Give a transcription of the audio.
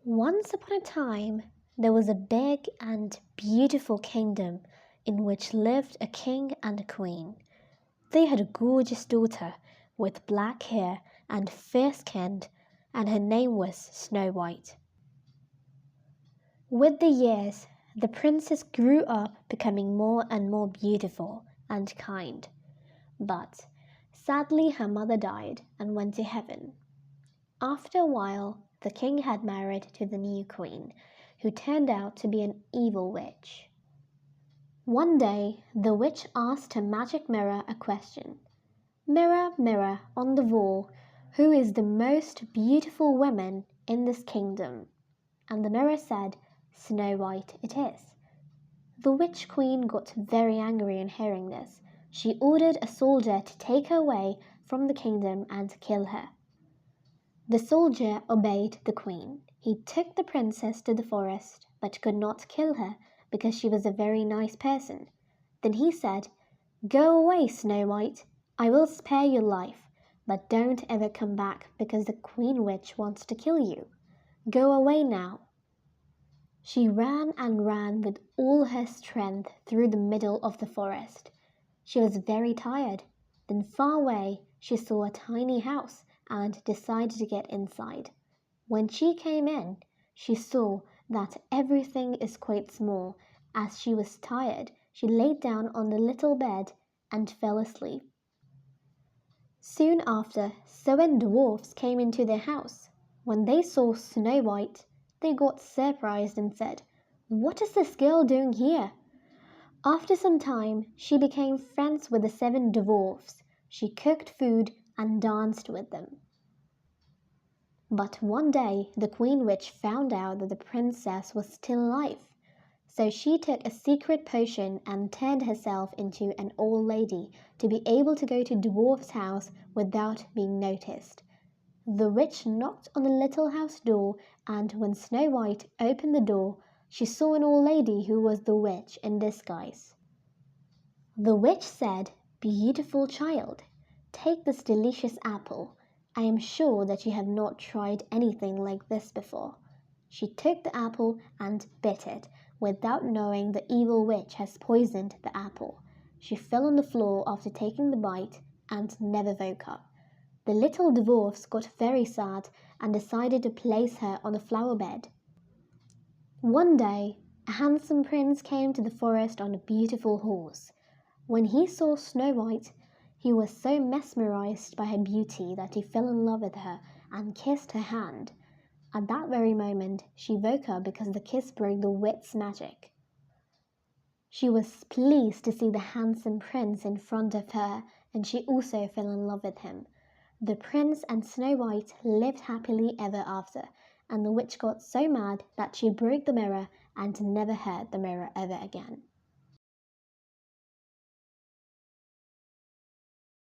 Once upon a time, there was a big and beautiful kingdom in which lived a king and a queen. They had a gorgeous daughter with black hair and fair skin, and her name was Snow White. With the years, the princess grew up becoming more and more beautiful and kind. But sadly, her mother died and went to heaven. After a while, the king had married to the new queen, who turned out to be an evil witch. One day, the witch asked her magic mirror a question. "Mirror, mirror on the wall, who is the most beautiful woman in this kingdom?" And the mirror said, "Snow White it is." The witch queen got very angry in hearing this. She ordered a soldier to take her away from the kingdom and kill her. The soldier obeyed the queen. He took the princess to the forest, but could not kill her because she was a very nice person. Then he said, "Go away, Snow White. I will spare your life, but don't ever come back because the queen witch wants to kill you. Go away now." She ran and ran with all her strength through the middle of the forest. She was very tired. Then far away she saw a tiny house and decided to get inside. When she came in, she saw that everything is quite small. As she was tired, she laid down on the little bed and fell asleep. Soon after, 7 dwarfs came into their house. When they saw Snow White, they got surprised and said, "What is this girl doing here?" After some time, she became friends with the 7 dwarfs. She cooked food and danced with them. But one day, the queen witch found out that the princess was still alive. So she took a secret potion and turned herself into an old lady to be able to go to Dwarf's house without being noticed. The witch knocked on the little house door, and when Snow White opened the door, she saw an old lady who was the witch in disguise. The witch said, "Beautiful child, take this delicious apple. I am sure that you have not tried anything like this before." She took the apple and bit it, without knowing the evil witch has poisoned the apple. She fell on the floor after taking the bite and never woke up. The little dwarfs got very sad and decided to place her on a flower bed. One day, a handsome prince came to the forest on a beautiful horse. When he saw Snow White, he was so mesmerized by her beauty that he fell in love with her and kissed her hand. At that very moment, she woke up because the kiss broke the witch's magic. She was pleased to see the handsome prince in front of her, and she also fell in love with him. The prince and Snow White lived happily ever after, and the witch got so mad that she broke the mirror and never heard the mirror ever again.